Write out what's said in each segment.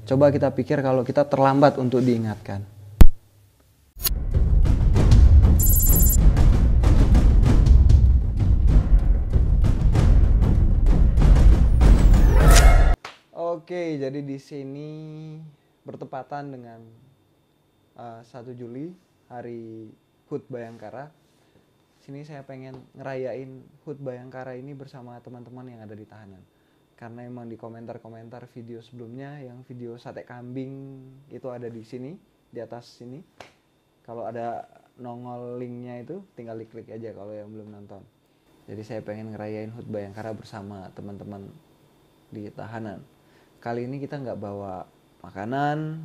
Coba kita pikir kalau kita terlambat untuk diingatkan. Oke, jadi di sini bertepatan dengan 1 Juli, hari HUT Bayangkara. Sini saya pengen ngerayain HUT Bayangkara ini bersama teman-teman yang ada di tahanan. Karena emang di komentar-komentar video sebelumnya, yang video sate kambing itu ada di sini, di atas sini. Kalau ada nongol linknya itu, tinggal diklik aja kalau yang belum nonton. Jadi saya pengen ngerayain HUT Bayangkara bersama teman-teman di tahanan. Kali ini kita nggak bawa makanan,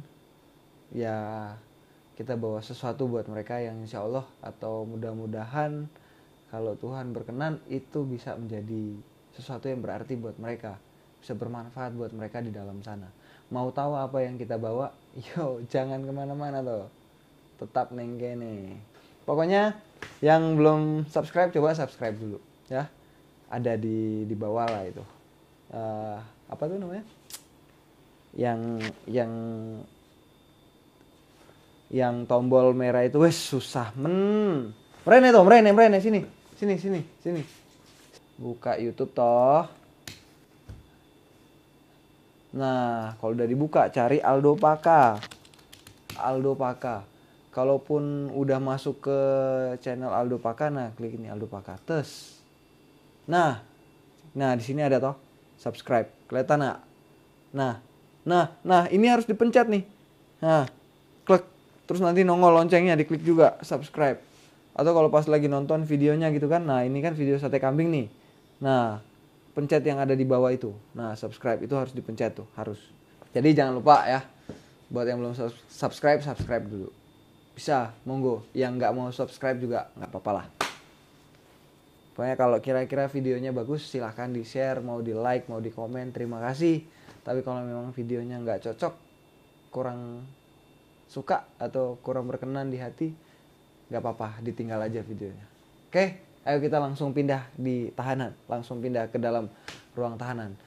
ya kita bawa sesuatu buat mereka yang insya Allah atau mudah-mudahan kalau Tuhan berkenan itu bisa menjadi sesuatu yang berarti buat mereka, bisa bermanfaat buat mereka di dalam sana. Mau tahu apa yang kita bawa? Yo, jangan kemana-mana toh, tetap neng kene. Pokoknya yang belum subscribe coba subscribe dulu ya, ada di bawah lah itu. Apa tuh namanya? Yang tombol merah itu, wes susah Mrene sini. Buka YouTube toh. Nah, kalau udah dibuka cari Aldo Paka. Kalaupun udah masuk ke channel Aldo Paka, nah klik ini Aldo Paka. Tes. Nah di sini ada toh subscribe. Kelihatan nggak? Nah, ini harus dipencet nih. Nah, klik. Terus nanti nongol loncengnya, diklik juga subscribe. Atau kalau pas lagi nonton videonya gitu kan, nah ini kan video sate kambing nih. Nah, pencet yang ada di bawah itu. Nah, subscribe itu harus dipencet tuh, harus. Jadi jangan lupa ya, buat yang belum subscribe dulu. Bisa, monggo. Yang nggak mau subscribe juga nggak apa-apa lah. Pokoknya kalau kira-kira videonya bagus, silahkan di-share, mau di-like, mau di-komen, terima kasih. Tapi kalau memang videonya nggak cocok, kurang suka atau kurang berkenan di hati, nggak apa-apa, ditinggal aja videonya. Oke, ayo kita langsung pindah di tahanan, langsung pindah ke dalam ruang tahanan.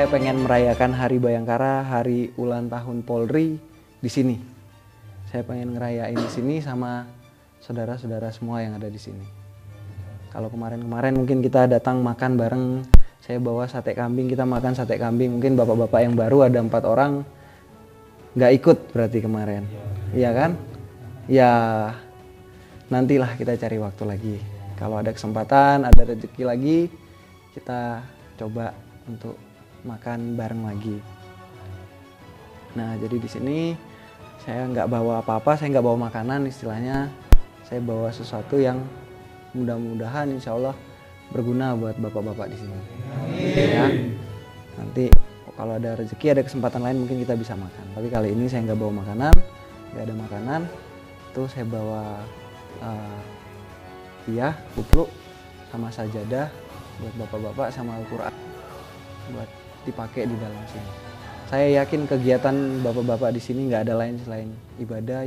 Pengen merayakan Hari Bayangkara, hari ulang tahun Polri di sini. Saya pengen ngerayain di sini sama saudara-saudara semua yang ada di sini. Kalau kemarin mungkin kita datang makan bareng, saya bawa sate kambing, kita makan sate kambing. Mungkin bapak-bapak yang baru ada 4 orang nggak ikut berarti kemarin, iya kan? Ya nantilah kita cari waktu lagi. Kalau ada kesempatan, ada rezeki lagi, kita coba untuk makan bareng lagi. Nah, jadi di sini saya nggak bawa apa-apa, saya nggak bawa makanan istilahnya. Saya bawa sesuatu yang mudah-mudahan insya Allah berguna buat bapak-bapak di sini. Ya, nanti kalau ada rezeki, ada kesempatan lain mungkin kita bisa makan. Tapi kali ini saya nggak bawa makanan, nggak ada makanan. Tuh saya bawa kupluk sama sajadah buat bapak-bapak sama Al-Quran buat dipakai di dalam sini. Saya yakin kegiatan bapak-bapak di sini nggak ada lain selain ibadah.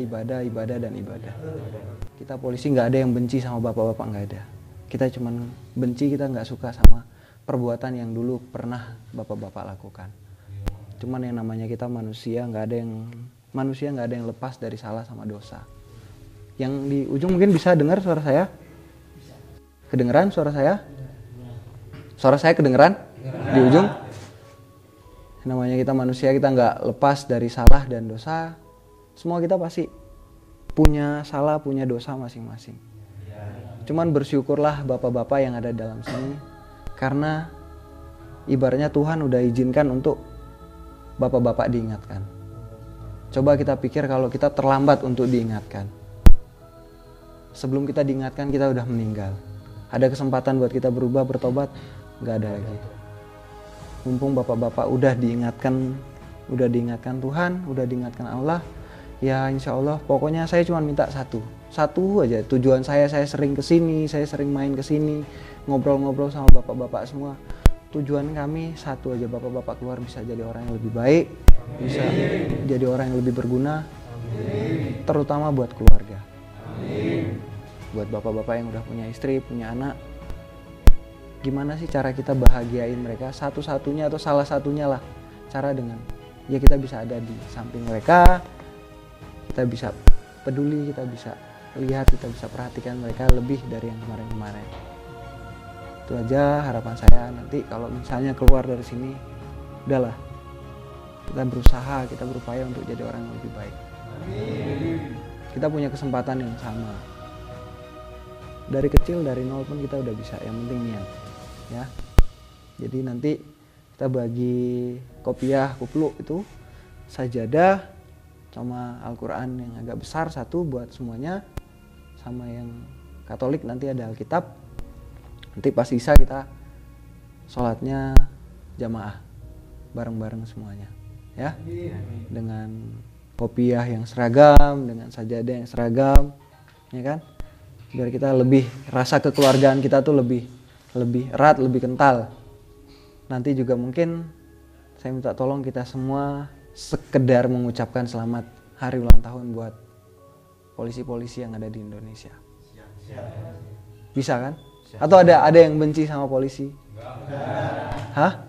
Kita polisi nggak ada yang benci sama bapak-bapak, nggak ada. Kita cuman benci, kita nggak suka sama perbuatan yang dulu pernah bapak-bapak lakukan. Cuman yang namanya kita manusia nggak ada yang lepas dari salah sama dosa. Yang di ujung mungkin bisa dengar suara saya? Kedengeran suara saya? Suara saya kedengeran? Di ujung? Namanya kita manusia, kita nggak lepas dari salah dan dosa. Semua kita pasti punya salah, punya dosa masing-masing. Cuman bersyukurlah bapak-bapak yang ada dalam sini, karena ibaratnya Tuhan udah izinkan untuk bapak-bapak diingatkan. Coba kita pikir kalau kita terlambat untuk diingatkan. Sebelum kita diingatkan kita udah meninggal. Ada kesempatan buat kita berubah, bertobat? Nggak ada lagi. Mumpung bapak-bapak udah diingatkan Tuhan, udah diingatkan Allah, ya insya Allah pokoknya saya cuma minta satu aja. Tujuan saya sering kesini, saya sering main kesini, ngobrol-ngobrol sama bapak-bapak semua. Tujuan kami satu aja, bapak-bapak keluar bisa jadi orang yang lebih baik, bisa jadi orang yang lebih berguna, terutama buat keluarga. Buat bapak-bapak yang udah punya istri, punya anak, gimana sih cara kita bahagiain mereka? Satu-satunya atau salah satunya lah cara dengan ya kita bisa ada di samping mereka, kita bisa peduli, kita bisa lihat, kita bisa perhatikan mereka lebih dari yang kemarin-kemarin. Itu aja harapan saya. Nanti kalau misalnya keluar dari sini, udahlah, kita berusaha, kita berupaya untuk jadi orang yang lebih baik. Kita punya kesempatan yang sama. Dari kecil, dari nol pun kita udah bisa. Yang penting niat, ya. Jadi nanti kita bagi kopiah kuplu itu sajadah sama Al-Quran yang agak besar satu buat semuanya, sama yang Katolik nanti ada Alkitab. Nanti pas Isya kita sholatnya jamaah bareng-bareng semuanya, ya. Dengan kopiah yang seragam, dengan sajadah yang seragam, ya kan? Biar kita lebih, rasa kekeluargaan kita tuh lebih erat, lebih kental. Nanti juga mungkin saya minta tolong kita semua sekedar mengucapkan selamat hari ulang tahun buat polisi-polisi yang ada di Indonesia. Bisa kan? Atau ada yang benci sama polisi? Hah?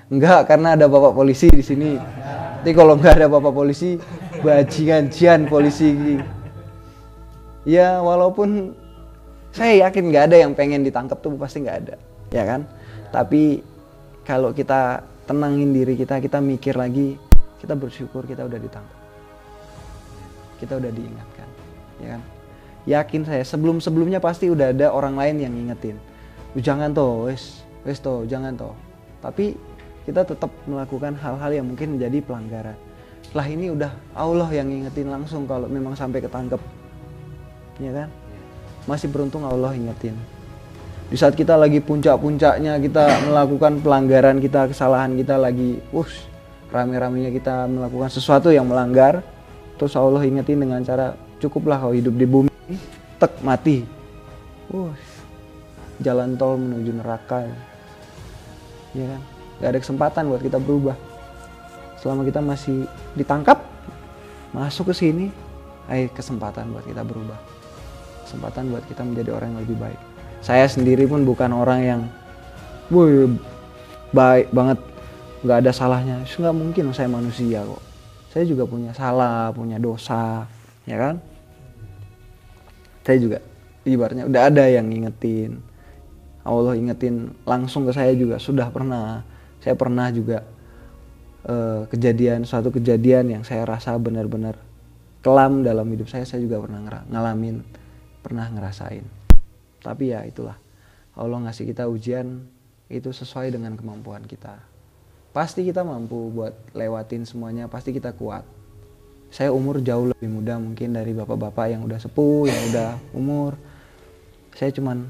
Enggak, karena ada bapak polisi di sini. Tapi kalau enggak ada bapak polisi, bajingan polisi. Ya walaupun saya yakin nggak ada yang pengen ditangkap tuh, pasti nggak ada, ya kan? Tapi kalau kita tenangin diri kita mikir lagi, kita bersyukur kita udah ditangkap, kita udah diingatkan, ya kan? Yakin saya sebelumnya pasti udah ada orang lain yang ngingetin, jangan toh, wes toh, jangan toh. Tapi kita tetap melakukan hal-hal yang mungkin menjadi pelanggaran. Lah ini udah Allah yang ngingetin langsung kalau memang sampai ketangkep, ya kan? Masih beruntung Allah ingetin. Di saat kita lagi puncak-puncaknya kita melakukan pelanggaran kita, kesalahan kita lagi, rame-ramenya kita melakukan sesuatu yang melanggar, terus Allah ingetin dengan cara, cukuplah kau hidup di bumi, mati. Jalan tol menuju neraka. Ya kan? Gak ada kesempatan buat kita berubah. Selama kita masih ditangkap, masuk ke sini, kesempatan buat kita berubah. Kesempatan buat kita menjadi orang yang lebih baik. Saya sendiri pun bukan orang yang baik banget, nggak ada salahnya. Nggak mungkin, saya manusia kok. Saya juga punya salah, punya dosa, ya kan? Saya juga ibaratnya udah ada yang ngingetin. Allah ingetin langsung ke saya juga sudah pernah. Saya pernah juga suatu kejadian yang saya rasa benar-benar kelam dalam hidup saya juga pernah ngalamin, pernah ngerasain. Tapi ya itulah, Allah ngasih kita ujian itu sesuai dengan kemampuan kita. Pasti kita mampu buat lewatin semuanya, pasti kita kuat. Saya umur jauh lebih muda mungkin dari bapak-bapak yang udah sepuh, yang udah umur. Saya cuman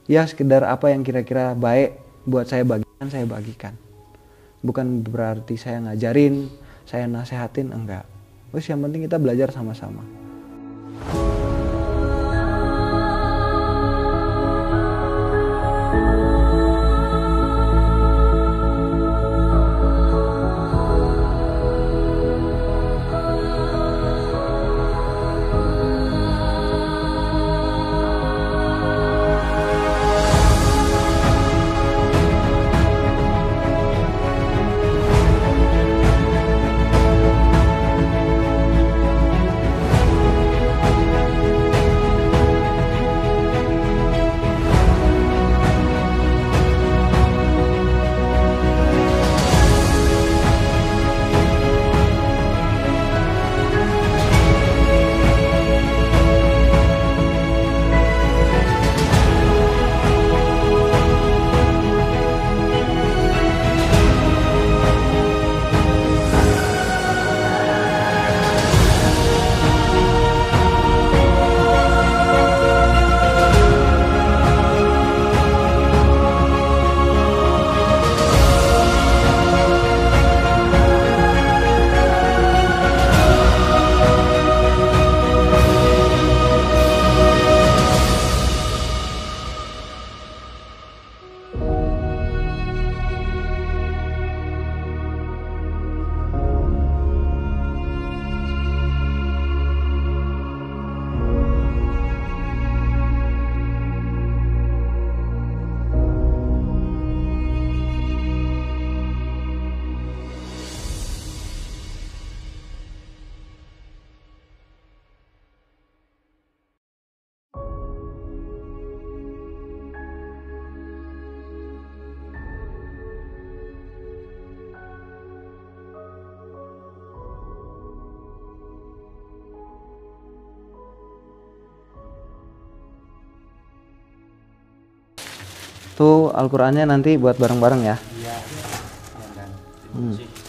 ya sekedar apa yang kira-kira baik buat saya bagikan. Bukan berarti saya ngajarin, saya nasehatin, enggak. Terus yang penting kita belajar sama-sama. Tuh Al-Qur'annya nanti buat bareng-bareng ya. Iya.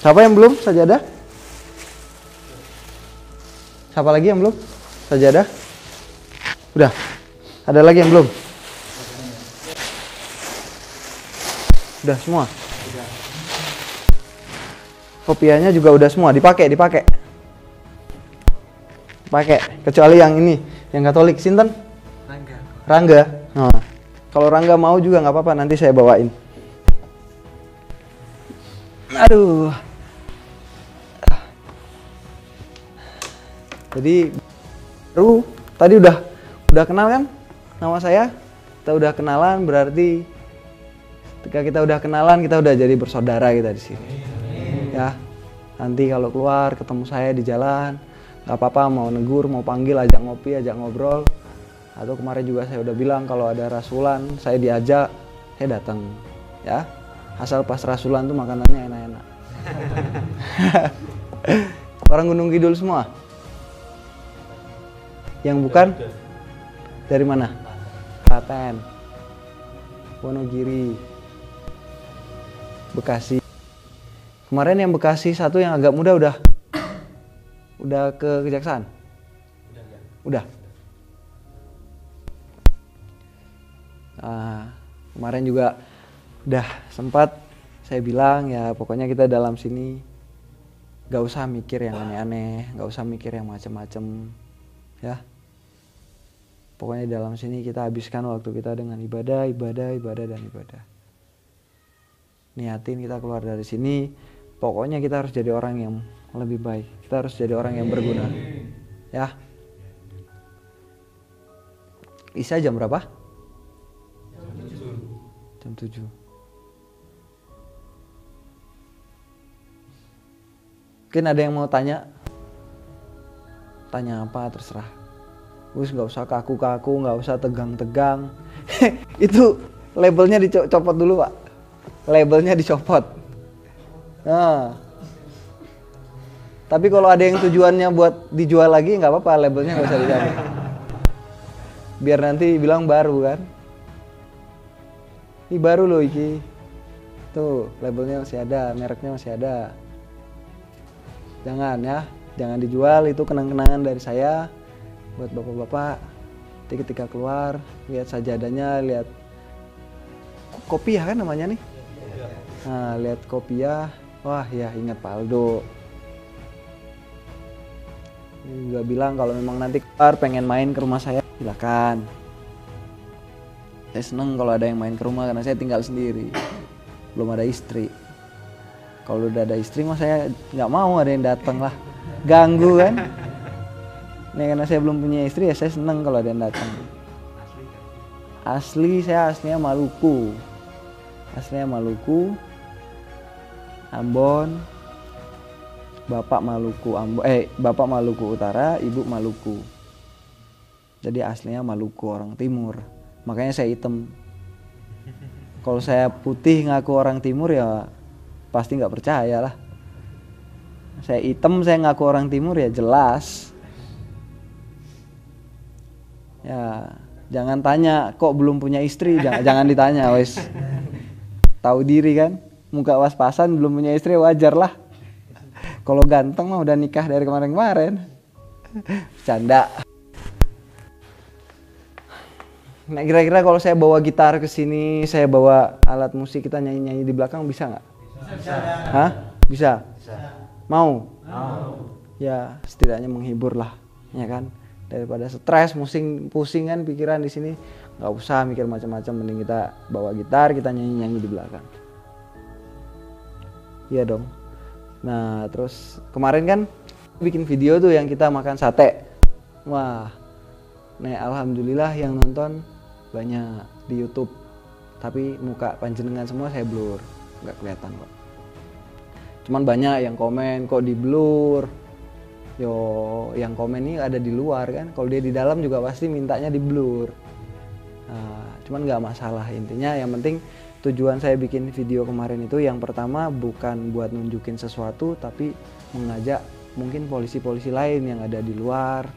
Siapa yang belum sajadah? Siapa lagi yang belum sajadah? Udah. Ada lagi yang belum? Udah semua. Kopiahnya juga udah semua dipakai. Kecuali yang ini, yang Katolik. Sinten? Rangga. Nah, kalau Rangga mau juga nggak apa-apa, nanti saya bawain. Aduh. Jadi baru tadi udah kenal kan nama saya? Kita udah kenalan, berarti ketika kita udah kenalan kita udah jadi bersaudara kita di sini. Ya. Nanti kalau keluar ketemu saya di jalan, nggak apa-apa, mau negur, mau panggil, ajak ngopi, ajak ngobrol. Atau kemarin juga saya udah bilang kalau ada rasulan, saya diajak, saya datang. Ya. Asal pas rasulan tuh makanannya enak-enak. Orang Gunung Kidul semua? Yang bukan? Dari mana? Klaten, Wonogiri, Bekasi. Kemarin yang Bekasi satu yang agak muda udah ke Kejaksaan? Udah. Kemarin juga udah sempat saya bilang ya pokoknya kita dalam sini gak usah mikir yang aneh-aneh, gak usah mikir yang macem-macem, ya. Pokoknya dalam sini kita habiskan waktu kita dengan ibadah. Niatin kita keluar dari sini, pokoknya kita harus jadi orang yang lebih baik. Kita harus jadi orang yang berguna. Ya. Isya jam berapa? Jam 7. Mungkin ada yang mau tanya? Tanya apa terserah. Gus nggak usah kaku-kaku, nggak usah tegang-tegang. Itu labelnya dicopot dulu pak. Labelnya dicopot. Nah. Tapi kalau ada yang tujuannya buat dijual lagi nggak apa-apa, labelnya nggak usah dicopot. Biar nanti bilang baru kan. Ini baru loh iki. Tuh labelnya masih ada, mereknya masih ada. Jangan ya, jangan dijual, itu kenang-kenangan dari saya. Buat bapak-bapak, ketika keluar, lihat sajadahnya, lihat kopiah kan namanya nih. Nah, lihat kopiah, wah ya ingat Pak Aldo. Dia juga bilang kalau memang nanti keluar pengen main ke rumah saya, silakan. Saya seneng kalau ada yang main ke rumah karena saya tinggal sendiri, belum ada istri. Kalau udah ada istri mah saya nggak mau ada yang datang lah, ganggu kan. Nih karena saya belum punya istri ya saya seneng kalau ada yang datang. Saya aslinya Maluku. Ambon. Bapak Maluku Utara, ibu Maluku. Jadi aslinya Maluku, orang timur. Makanya saya hitam. Kalau saya putih ngaku orang timur ya pasti nggak percaya lah. Saya hitam saya ngaku orang timur ya jelas. Ya, jangan tanya kok belum punya istri, jangan ditanya wes. Tahu diri kan, muka was-pasan belum punya istri wajar lah. Kalau ganteng mah udah nikah dari kemarin-kemarin. Bercanda. Nah, kira-kira kalau saya bawa gitar ke sini, saya bawa alat musik, kita nyanyi-nyanyi di belakang bisa nggak? Bisa. Hah? Bisa? Bisa. Mau? Mau. Ya, setidaknya menghibur lah, ya kan? Daripada stres, pusing kan pikiran di sini, nggak usah mikir macam-macam, mending kita bawa gitar, kita nyanyi-nyanyi di belakang. Iya dong. Nah, terus kemarin kan bikin video tuh yang kita makan sate. Wah, nih alhamdulillah yang nonton banyak di YouTube. Tapi muka panjenengan semua saya blur, nggak kelihatan kok. Cuman banyak yang komen kok di blur. Yo, yang komen ini ada di luar kan. Kalau dia di dalam juga pasti mintanya di blur. Nah, cuman nggak masalah, intinya yang penting tujuan saya bikin video kemarin itu yang pertama bukan buat nunjukin sesuatu, tapi mengajak mungkin polisi-polisi lain yang ada di luar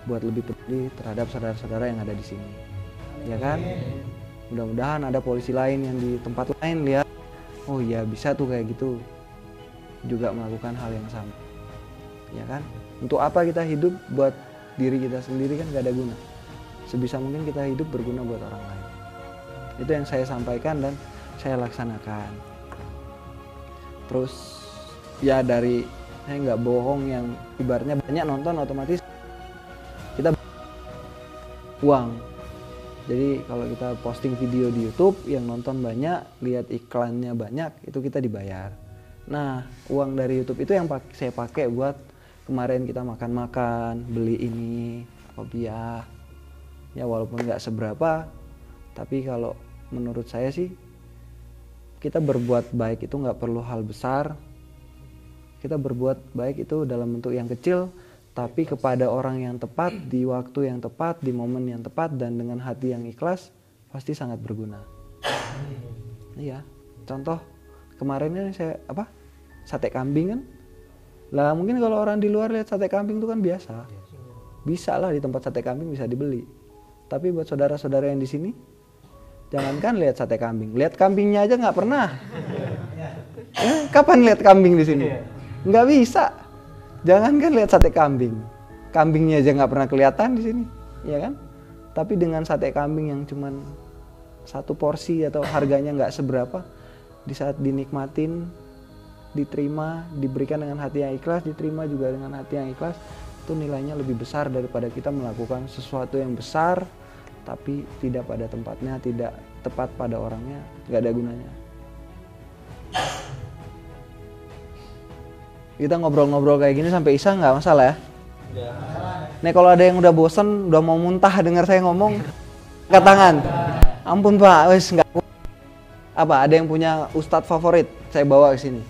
buat lebih peduli terhadap saudara-saudara yang ada di sini, ya kan? Mudah-mudahan ada polisi lain yang di tempat lain lihat, oh iya bisa tuh kayak gitu, juga melakukan hal yang sama. Ya kan? Untuk apa kita hidup? Buat diri kita sendiri kan gak ada guna. Sebisa mungkin kita hidup berguna buat orang lain. Itu yang saya sampaikan dan saya laksanakan. Terus ya dari saya nggak bohong, yang ibaratnya banyak nonton otomatis kita uang. Jadi kalau kita posting video di YouTube yang nonton banyak, lihat iklannya banyak, itu kita dibayar. Nah, uang dari YouTube itu yang saya pakai buat kemarin kita makan-makan, beli ini, kopiah. Ya walaupun nggak seberapa, tapi kalau menurut saya sih kita berbuat baik itu nggak perlu hal besar. Kita berbuat baik itu dalam bentuk yang kecil, tapi kepada orang yang tepat, di waktu yang tepat, di momen yang tepat, dan dengan hati yang ikhlas, pasti sangat berguna. Iya, contoh kemarin ini saya sate kambing kan. Lah mungkin kalau orang di luar lihat sate kambing itu kan biasa. Bisa lah di tempat sate kambing bisa dibeli. Tapi buat saudara-saudara yang di sini, jangankan lihat sate kambing, lihat kambingnya aja nggak pernah. Kapan lihat kambing di sini? Nggak bisa. Jangankan lihat sate kambing, kambingnya aja nggak pernah kelihatan di sini, ya kan? Tapi dengan sate kambing yang cuman satu porsi atau harganya nggak seberapa, di saat dinikmatin, diterima, diberikan dengan hati yang ikhlas, diterima juga dengan hati yang ikhlas, itu nilainya lebih besar daripada kita melakukan sesuatu yang besar, tapi tidak pada tempatnya, tidak tepat pada orangnya, nggak ada gunanya. Kita ngobrol-ngobrol kayak gini sampai isya nggak masalah ya? Nih kalau ada yang udah bosen, udah mau muntah dengar saya ngomong, angkat tangan. Ampun Pak, wes nggak. Apa? Ada yang punya ustadz favorit? Saya bawa ke sini.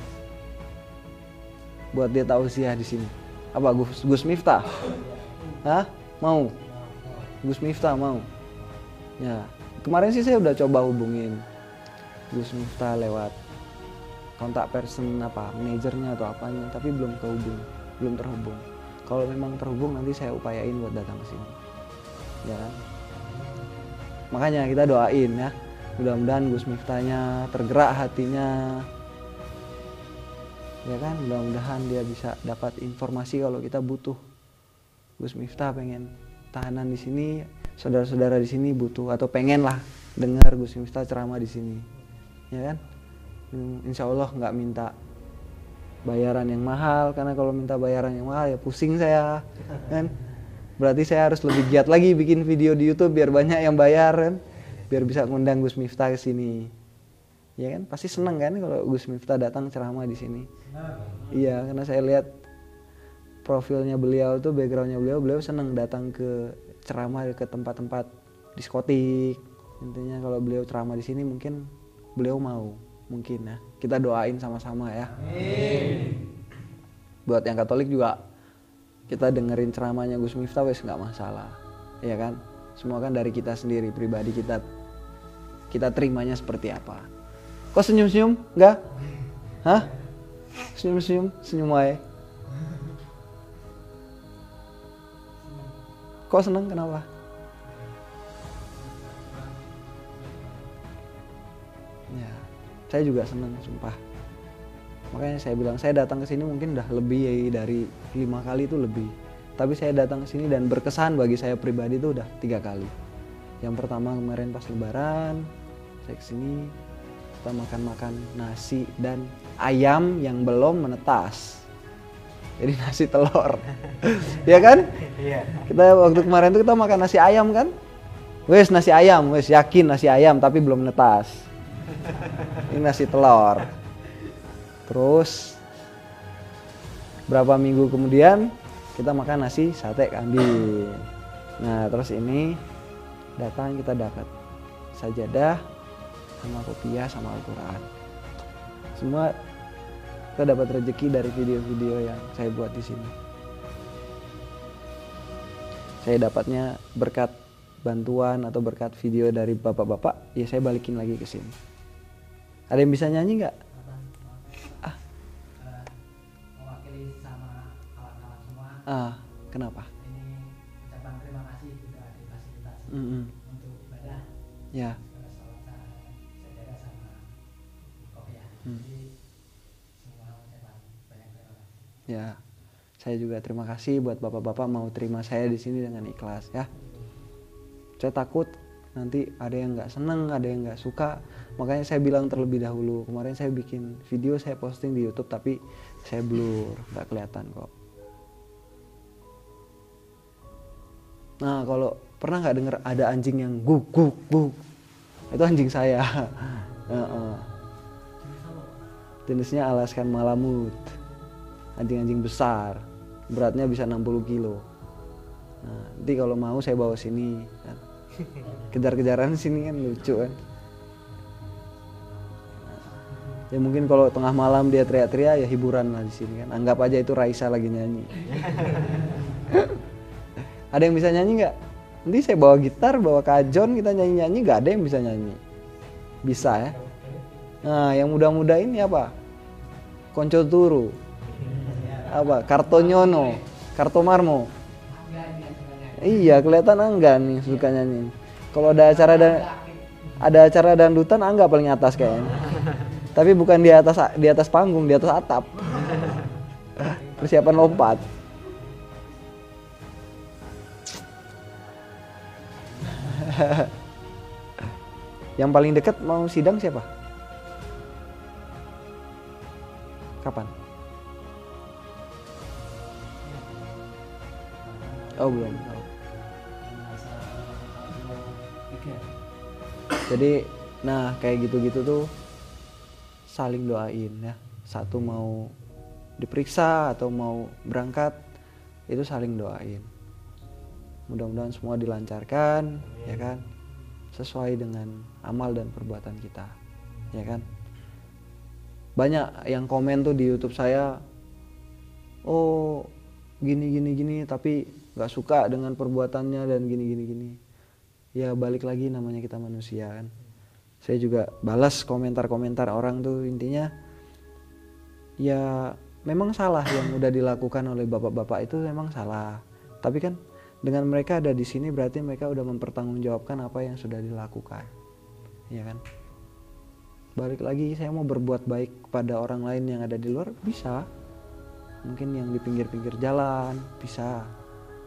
Buat dia tausiah di sini. Apa? Gus Miftah? Hah? Mau? Gus Miftah mau? Ya. Kemarin sih saya udah coba hubungin Gus Miftah lewat kontak person manajernya atau apanya, tapi belum terhubung. Kalau memang terhubung nanti saya upayain buat datang ke sini, ya kan? Makanya kita doain ya, mudah-mudahan Gus Miftahnya tergerak hatinya, ya kan? Mudah-mudahan dia bisa dapat informasi kalau kita butuh. Gus Miftah pengen tahanan di sini, saudara-saudara di sini butuh atau pengen lah dengar Gus Miftah ceramah di sini, ya kan? Insya Allah nggak minta bayaran yang mahal, karena kalau minta bayaran yang mahal ya pusing saya kan. Berarti saya harus lebih giat lagi bikin video di YouTube biar banyak yang bayar kan, biar bisa ngundang Gus Miftah ke sini, ya kan? Pasti seneng kan kalau Gus Miftah datang ceramah di sini. Iya, karena saya lihat profilnya beliau tuh, backgroundnya beliau seneng datang ke ceramah ke tempat-tempat diskotik. Intinya kalau beliau ceramah di sini mungkin beliau mau. Mungkin ya, kita doain sama-sama ya. Amin. Buat yang Katolik juga kita dengerin ceramahnya Gus Miftah wes nggak masalah, ya kan? Semua kan dari kita sendiri, pribadi kita terimanya seperti apa. Kok senyum-senyum? Enggak? Hah? Senyum aja. Kok seneng? Kenapa? Saya juga senang, sumpah. Makanya saya bilang saya datang ke sini mungkin udah lebih dari 5 kali itu lebih. Tapi saya datang ke sini dan berkesan bagi saya pribadi itu udah 3 kali. Yang pertama kemarin pas Lebaran, saya kesini kita makan nasi dan ayam yang belum menetas. Jadi nasi telur, ya kan? Iya. Kita waktu kemarin itu kita makan nasi ayam kan? Wes nasi ayam, wes yakin nasi ayam tapi belum menetas. Ini nasi telur. Terus berapa minggu kemudian kita makan nasi sate kambing. Nah terus ini datang kita dapat sajadah sama kopiah sama Al-Quran. Semua kita dapat rezeki dari video-video yang saya buat di sini. Saya dapatnya berkat bantuan atau berkat video dari bapak-bapak, ya saya balikin lagi ke sini. Ada yang bisa nyanyi nggak? Mewakili sama kawan-kawan semua. Kenapa? Ini ucapan terima kasih juga difasilitasi untuk ibadah. Ya. Ya, saya juga terima kasih buat bapak-bapak mau terima saya di sini dengan ikhlas ya. Saya takut nanti ada yang nggak seneng, ada yang nggak suka. Makanya saya bilang terlebih dahulu. Kemarin saya bikin video, saya posting di YouTube tapi saya blur, nggak kelihatan kok. Nah, kalau pernah nggak dengar ada anjing yang guk guk guk? Itu anjing saya. Jenisnya Alaskan Malamut. Anjing-anjing besar. Beratnya bisa 60 kilo. Nah, nanti kalau mau saya bawa sini. Kan. Kejar-kejaran sini kan lucu kan. Ya mungkin kalau tengah malam dia teriak-teriak ya hiburan lah di sini kan. Anggap aja itu Raisa lagi nyanyi. Ada yang bisa nyanyi nggak? Nanti saya bawa gitar, bawa kajon, kita nyanyi-nyanyi. Nggak ada yang bisa nyanyi. Bisa ya. Nah, yang muda-muda ini apa? Konco Turu. Apa? Kartonyono, Kartomarmo. Iya, kelihatan Angga nih suka nyanyi. Kalau ada acara dangdutan Angga paling atas kayaknya. Tapi bukan di atas panggung, di atas atap. Persiapan lompat. Yang paling dekat mau sidang siapa? Kapan? Oh belum. Jadi, nah kayak gitu-gitu tuh saling doain ya. Satu mau diperiksa atau mau berangkat itu saling doain. Mudah-mudahan semua dilancarkan, ya kan? Sesuai dengan amal dan perbuatan kita, ya kan? Banyak yang komen tuh di YouTube saya, oh gini, tapi nggak suka dengan perbuatannya dan gini. Ya balik lagi namanya kita manusia kan. Saya juga balas komentar-komentar orang tuh intinya, ya memang salah yang udah dilakukan oleh bapak-bapak itu memang salah. Tapi kan dengan mereka ada di sini berarti mereka udah mempertanggungjawabkan apa yang sudah dilakukan, ya kan? Balik lagi saya mau berbuat baik kepada orang lain yang ada di luar bisa, mungkin yang di pinggir-pinggir jalan bisa.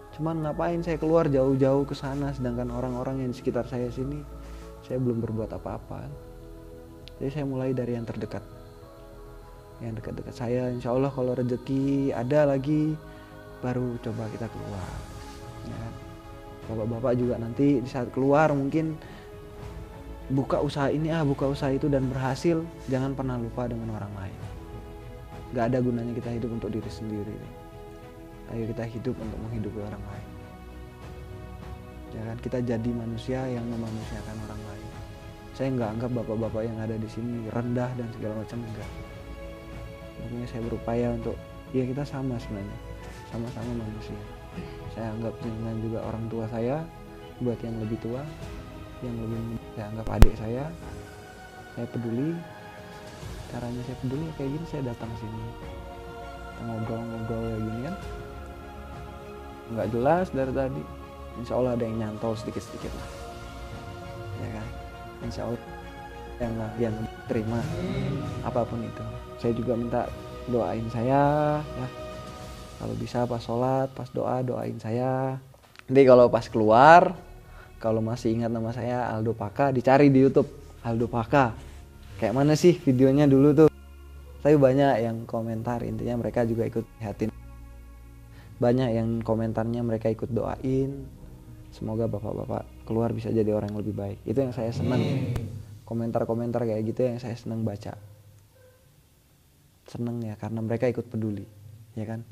Cuman ngapain saya keluar jauh-jauh ke sana sedangkan orang-orang yang di sekitar saya sini saya belum berbuat apa-apa. Jadi saya mulai dari yang terdekat, yang dekat-dekat saya. Insya Allah kalau rezeki ada lagi baru coba kita keluar. Ya. Bapak-bapak juga nanti di saat keluar mungkin buka usaha ini buka usaha itu dan berhasil, jangan pernah lupa dengan orang lain. Gak ada gunanya kita hidup untuk diri sendiri. Ayo kita hidup untuk menghidupi orang lain. Ya kan, kita jadi manusia yang memanusiakan orang lain. Saya nggak anggap bapak-bapak yang ada di sini rendah dan segala macam, enggak. Makanya saya berupaya untuk ya kita sama sebenarnya, sama-sama manusia. Saya anggap dengan juga orang tua saya, buat yang lebih tua, yang lebih muda, saya anggap adik saya peduli. Caranya saya peduli kayak gini, saya datang sini, kita ngobrol-ngobrol kayak gini kan, nggak jelas dari tadi. Insya Allah ada yang nyantol sedikit-sedikit lah, ya kan. Insya Allah yang terima apapun itu. Saya juga minta doain saya ya. Kalau bisa pas sholat, pas doain saya. Nanti kalau pas keluar, kalau masih ingat nama saya Aldo Paka, dicari di YouTube Aldo Paka. Kayak mana sih videonya dulu tuh? Tapi banyak yang komentar, intinya mereka juga ikut lihatin. Banyak yang komentarnya mereka ikut doain. Semoga bapak-bapak keluar bisa jadi orang yang lebih baik. Itu yang saya senang. Komentar-komentar kayak gitu yang saya senang baca. Senang ya karena mereka ikut peduli, ya kan?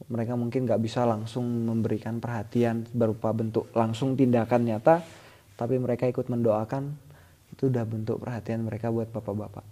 Mereka mungkin nggak bisa langsung memberikan perhatian berupa bentuk langsung tindakan nyata, tapi mereka ikut mendoakan, itu udah bentuk perhatian mereka buat bapak-bapak.